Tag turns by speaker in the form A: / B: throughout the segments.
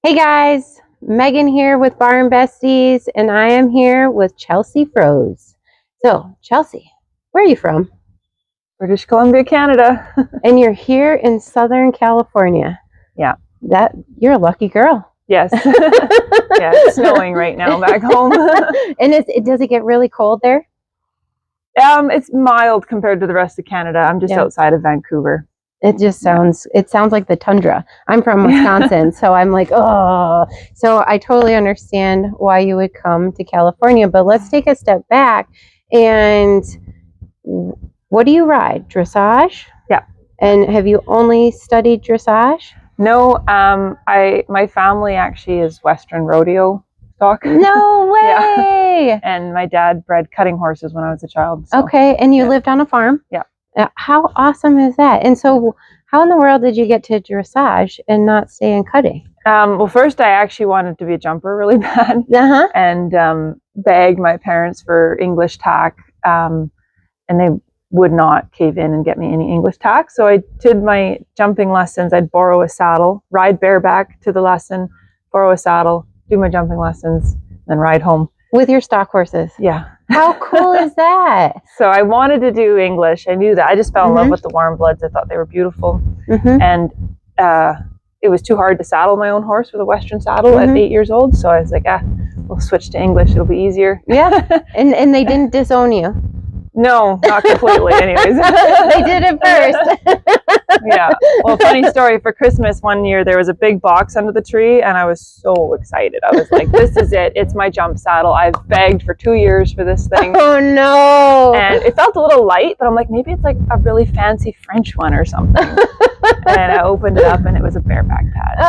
A: Hey guys, Megan here with Bar Besties, and I am here with Chelsea Froese. So, Chelsea, where are you from?
B: British Columbia, Canada.
A: And you're here in Southern California.
B: Yeah.
A: You're a lucky girl.
B: Yes. Yeah, it's snowing right now back home.
A: And does it get really cold there?
B: It's mild compared to the rest of Canada. I'm just outside of Vancouver.
A: It sounds like the tundra. I'm from Wisconsin, so I'm like, oh. So I totally understand why you would come to California, but let's take a step back. And what do you ride? Dressage?
B: Yeah.
A: And have you only studied dressage?
B: No, my family actually is Western rodeo stock.
A: No way!
B: Yeah. And my dad bred cutting horses when I was a child.
A: So. Okay, and you lived on a farm?
B: Yeah.
A: How awesome is that? And so how in the world did you get to dressage and not stay in cutting?
B: Well, first I actually wanted to be a jumper really bad. And begged my parents for English tack. And they would not cave in and get me any English tack. So I did my jumping lessons. I'd borrow a saddle, ride bareback to the lesson, borrow a saddle, do my jumping lessons, then ride home.
A: With your stock horses?
B: Yeah.
A: How cool is that?
B: So I wanted to do English. I knew that. I just fell in love with the warm bloods. I thought they were beautiful. And it was too hard to saddle my own horse with a Western saddle at 8 years old. So I was like, we'll switch to English. It'll be easier.
A: Yeah. And they didn't disown you?
B: No, not completely anyways.
A: They did it first.
B: Yeah. Well, funny story, for Christmas one year, there was a big box under the tree and I was so excited. I was like, this is it. It's my jump saddle. I've begged for 2 years for this thing.
A: Oh no.
B: And it felt a little light, but I'm like, maybe it's like a really fancy French one or something. And I opened it up and it was a bareback pad.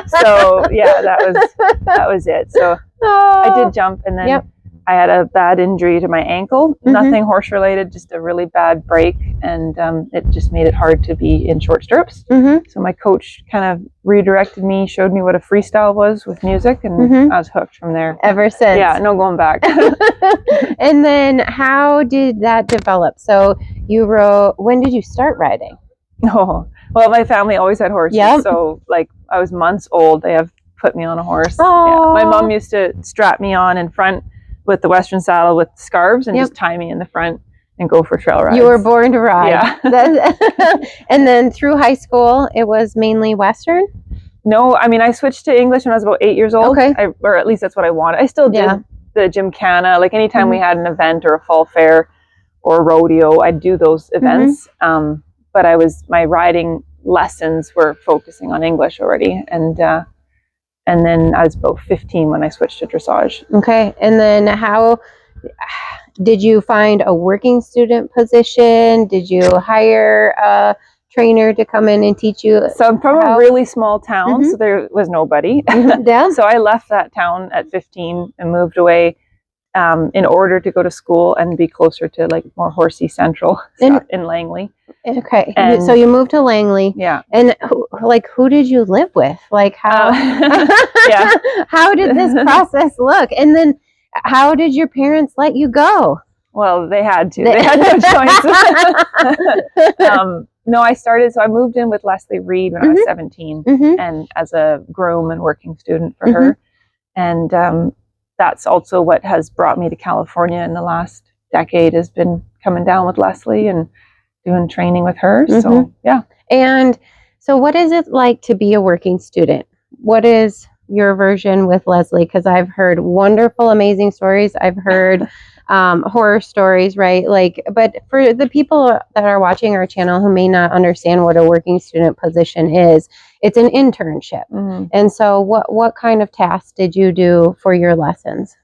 B: So yeah, that was it. So I did jump, and then I had a bad injury to my ankle, nothing horse related, just a really bad break. And it just made it hard to be in short stirrups. So my coach kind of redirected me, showed me what a freestyle was with music, and I was hooked from there.
A: Ever since.
B: Yeah, no going back.
A: And then how did that develop? So when did you start riding?
B: Oh, well, my family always had horses. So like I was months old, they have put me on a horse. Yeah. My mom used to strap me on in front with the Western saddle with scarves and just tie me in the front and go for trail rides. You
A: were born to ride.
B: Yeah.
A: And then through high school, it was mainly Western?
B: No, I mean, I switched to English when I was about 8 years old. Okay. Or at least that's what I wanted. I still did the Gymkhana. Like anytime we had an event or a fall fair or a rodeo, I'd do those events. But my riding lessons were focusing on English already. And then I was about 15 when I switched to dressage.
A: Okay. And then how did you find a working student position? Did you hire a trainer to come in and teach you?
B: So I'm from a really small town, so there was nobody. So I left that town at 15 and moved away in order to go to school and be closer to like more horsey central in Langley.
A: Okay. And so you moved to Langley.
B: Yeah.
A: And who did you live with? Like how, how did this process look? And then how did your parents let you go?
B: Well, they had to. They had no choice. No, I moved in with Leslie Reed when I was 17 and as a groom and working student for her. And that's also what has brought me to California in the last decade, has been coming down with Leslie and doing training with her. So, yeah.
A: And so what is it like to be a working student? What is your version with Leslie? Because I've heard wonderful, amazing stories. I've heard horror stories, right? But for the people that are watching our channel who may not understand what a working student position is, it's an internship. And so what kind of tasks did you do for your lessons?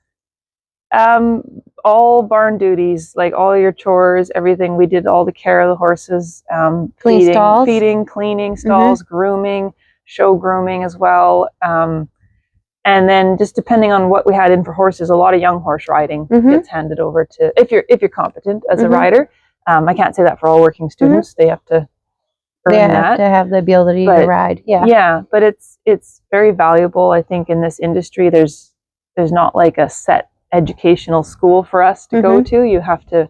B: All barn duties, like all your chores, everything. We did all the care of the horses, feeding, cleaning stalls, grooming, show grooming as well. And then just depending on what we had in for horses, a lot of young horse riding gets handed over to, if you're competent as a rider. I can't say that for all working students. They have to earn that.
A: To have the ability to ride.
B: Yeah, but it's very valuable. I think in this industry, there's not like a set educational school for us to go to. You have to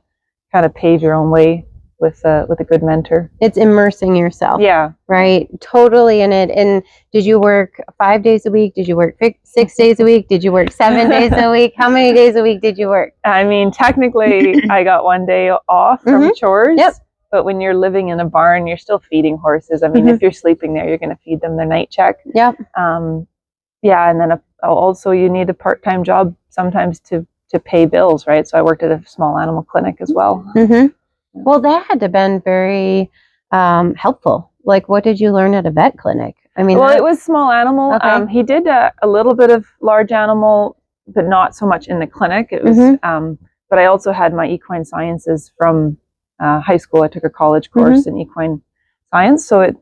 B: kind of pave your own way with a good mentor.
A: It's immersing yourself.
B: Yeah.
A: Right. Totally in it. And did you work 5 days a week? Did you work 6 days a week? Did you work 7 days a week? How many days a week did you work?
B: I mean, technically, I got 1 day off from chores.
A: Yep.
B: But when you're living in a barn, you're still feeding horses. I mean, if you're sleeping there, you're going to feed them their night check.
A: Yep.
B: Yeah, and then also you need a part-time job sometimes to pay bills, right? So I worked at a small animal clinic as well.
A: Well, that had to have been very helpful. Like, what did you learn at a vet clinic? I mean,
B: well, it was small animal.
A: Okay.
B: He did a little bit of large animal, but not so much in the clinic. It was, but I also had my equine sciences from high school. I took a college course in equine science, so it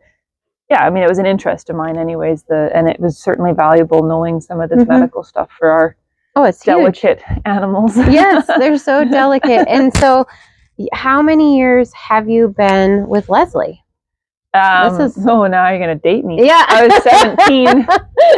B: was an interest of mine, anyways. And it was certainly valuable knowing some of this medical stuff for our
A: it's
B: delicate animals.
A: Yes, they're so delicate. And so, how many years have you been with Leslie?
B: Now you're gonna date me.
A: Yeah,
B: I was 17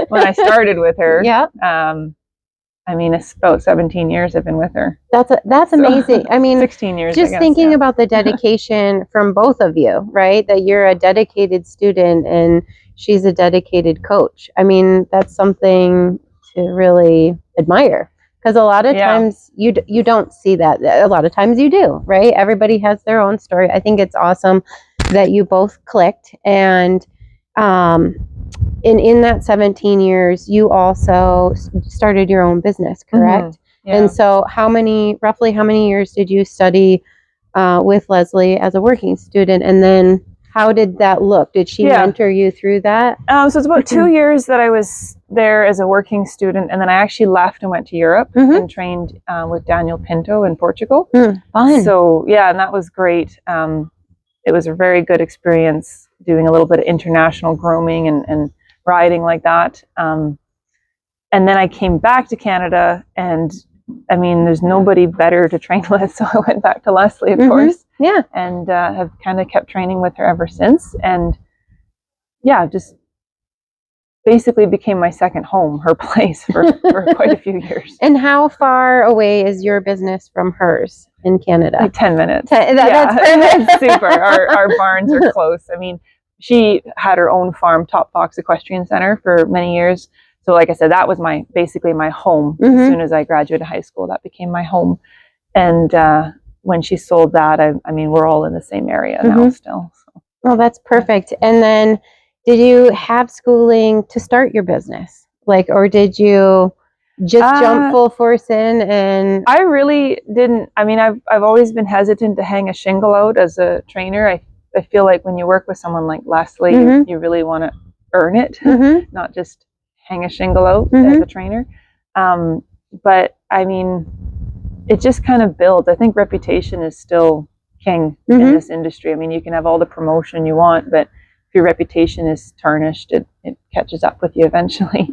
B: when I started with her.
A: Yeah.
B: I mean, it's about 17 years I've been with her.
A: That's amazing. I mean,
B: 16 years.
A: Just thinking about the dedication from both of you, right? That you're a dedicated student and she's a dedicated coach. I mean, that's something to really admire, because a lot of times you don't see that. A lot of times you do, right? Everybody has their own story. I think it's awesome that you both clicked, and in that 17 years, you also started your own business, correct? Yeah. And so roughly how many years did you study with Leslie as a working student? And then how did that look? Did she mentor you through that? So
B: it's about 2 years that I was there as a working student. And then I actually left and went to Europe and trained with Daniel Pinto in Portugal.
A: Fun.
B: So, and that was great. It was a very good experience doing a little bit of international grooming and riding like that. And then I came back to Canada, and I mean, there's nobody better to train with. So I went back to Leslie, of course.
A: Yeah.
B: And have kind of kept training with her ever since. And just basically became my second home, her place for quite a few years.
A: And how far away is your business from hers in Canada?
B: Like 10 minutes.
A: That's
B: super. Our barns are close. I mean, she had her own farm, Top Fox Equestrian Center, for many years. So like I said, that was basically my home. As soon as I graduated high school, that became my home. And when she sold that, I mean, we're all in the same area now still. So.
A: Well, that's perfect. And then did you have schooling to start your business? Or did you just jump full force in? And
B: I really didn't. I mean, I've always been hesitant to hang a shingle out as a trainer. I feel like when you work with someone like Leslie, you really want to earn it, not just hang a shingle out as a trainer. But I mean, it just kind of builds. I think reputation is still king in this industry. I mean, you can have all the promotion you want, but if your reputation is tarnished, it catches up with you eventually.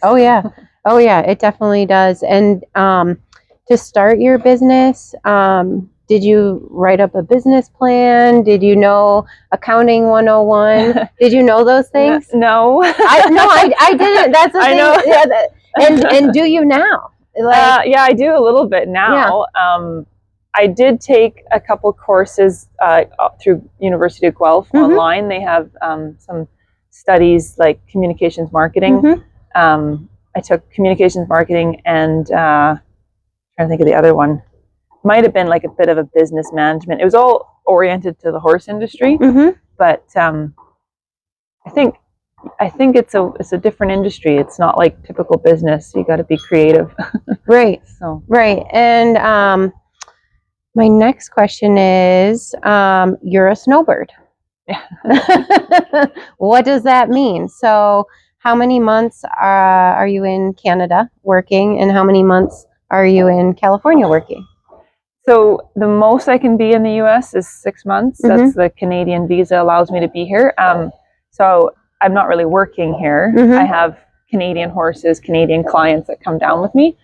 A: Oh yeah, it definitely does. And to start your business, did you write up a business plan? Did you know accounting 101? Did you know those things?
B: No.
A: I didn't. That's the thing.
B: Know.
A: Yeah, and do you now?
B: I do a little bit now. Yeah. I did take a couple courses through University of Guelph online. They have some studies like communications marketing. I took communications marketing and trying to think of the other one. Might have been like a bit of a business management. It was all oriented to the horse industry, but I think it's a different industry. It's not like typical business. You got to be creative,
A: right?
B: Right.
A: And my next question is, you're a snowbird.
B: Yeah.
A: What does that mean? So, how many months are you in Canada working, and how many months are you in California working?
B: So the most I can be in the U.S. is 6 months. That's the Canadian visa allows me to be here. So I'm not really working here. I have Canadian horses, Canadian clients that come down with me.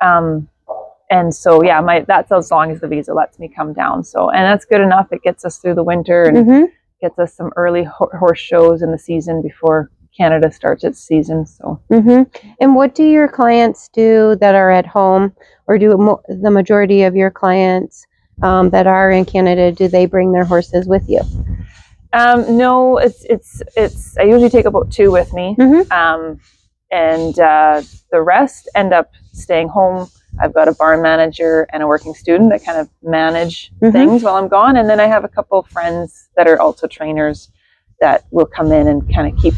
B: And so, that's as long as the visa lets me come down. So, and that's good enough. It gets us through the winter and gets us some early horse shows in the season before Canada starts its season. So,
A: and what do your clients do that are at home, or do the majority of your clients that are in Canada, do they bring their horses with you?
B: No, it's I usually take about 2 with me. And the rest end up staying home. I've got a barn manager and a working student that kind of manage things while I'm gone. And then I have a couple of friends that are also trainers that will come in and kind of keep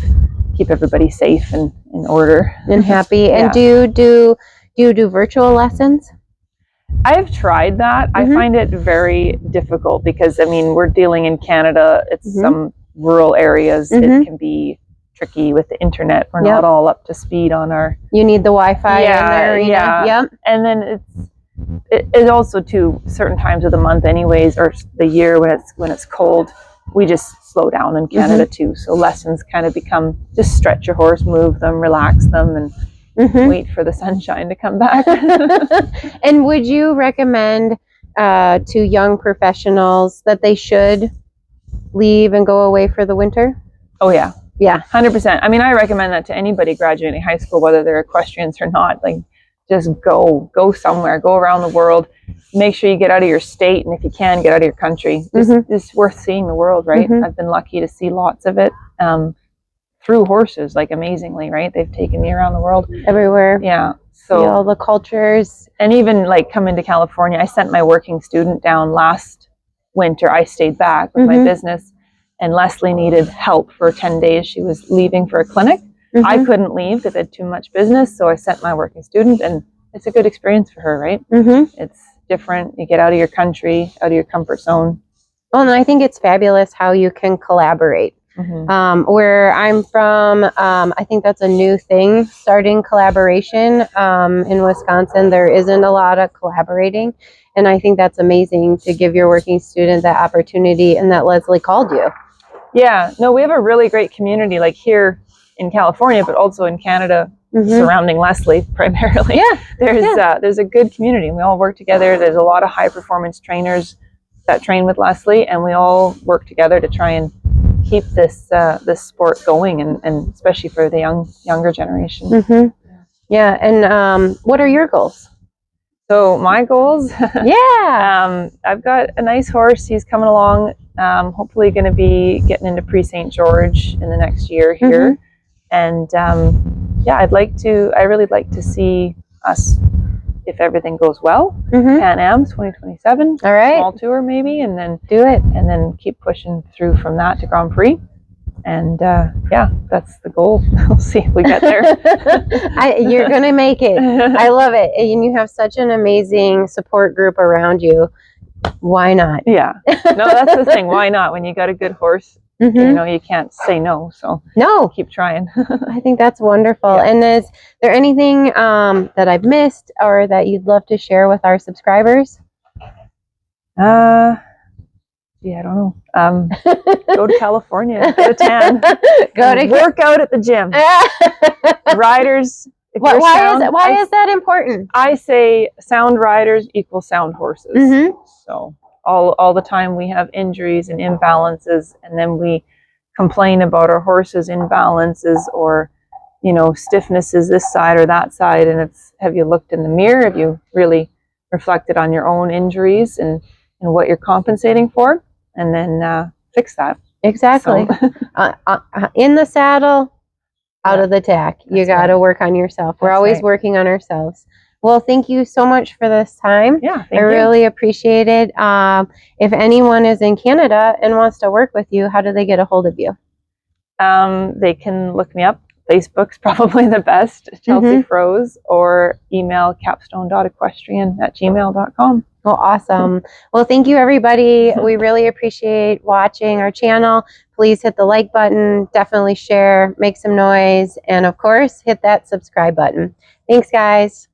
B: everybody safe and in order.
A: And happy. And do you do virtual lessons?
B: I've tried that. I find it very difficult because, I mean, we're dealing in Canada. It's some rural areas. It can be tricky with the internet. We're not all up to speed on our... You need the Wi-Fi in there. Yep. And then it's also too, certain times of the month anyways, or the year when it's cold, we just slow down in Canada too. So lessons kind of become just stretch your horse, move them, relax them, and wait for the sunshine to come back.
A: And would you recommend to young professionals that they should leave and go away for the winter? Oh yeah. Yeah. 100%. I mean, I recommend that to anybody graduating high school, whether they're equestrians or not. Like, just go somewhere, go around the world. Make sure you get out of your state, and if you can, get out of your country. It's worth seeing the world, right? I've been lucky to see lots of it through horses, like amazingly, right? They've taken me around the world. Everywhere. Yeah. So all the cultures. And even like coming to California, I sent my working student down last winter. I stayed back with my business, and Leslie needed help for 10 days. She was leaving for a clinic. I couldn't leave because I had too much business, so I sent my working student, and it's a good experience for her, right? It's different. You get out of your country, out of your comfort zone. Well, and I think it's fabulous how you can collaborate. Where I'm from, I think that's a new thing, starting collaboration. In Wisconsin, there isn't a lot of collaborating, and I think that's amazing to give your working student that opportunity, and that Leslie called you. Yeah, no, we have a really great community, like here in California, but also in Canada, surrounding Leslie primarily. Yeah, there's a good community. We all work together. There's a lot of high performance trainers that train with Leslie, and we all work together to try and keep this sport going, and especially for the younger generation. Yeah, and what are your goals? So my goals, I've got a nice horse. He's coming along. Hopefully going to be getting into Prix St. George in the next year here. And yeah, I really like to see us, if everything goes well, Pan Am's 2027. All right. Small tour maybe, and then do it, and then keep pushing through from that to Grand Prix. And yeah, that's the goal. We'll see if we get there. You're going to make it. I love it. And you have such an amazing support group around you. Why not? Yeah. No, that's the thing. Why not? When you got a good horse, you know, you can't say no. So no, keep trying. I think that's wonderful. Yeah. And is there anything that I've missed or that you'd love to share with our subscribers? Yeah, I don't know. Go to California, get a tan, work out at the gym. Riders. Why is that important? I say sound riders equal sound horses. So all the time we have injuries and imbalances, and then we complain about our horses' imbalances, or, you know, stiffnesses this side or that side. And it's, have you looked in the mirror? Have you really reflected on your own injuries and what you're compensating for? And then fix that. Exactly. So. In the saddle, out of the tack. You got to work on yourself. We're always working on ourselves. Well, thank you so much for this time. Yeah, I really appreciate it. If anyone is in Canada and wants to work with you, how do they get a hold of you? They can look me up. Facebook's probably the best, Chelsea Froese, or email capstone.equestrian@gmail.com. Well, awesome. Well, thank you, everybody. We really appreciate watching our channel. Please hit the like button, definitely share, make some noise, and of course, hit that subscribe button. Thanks, guys.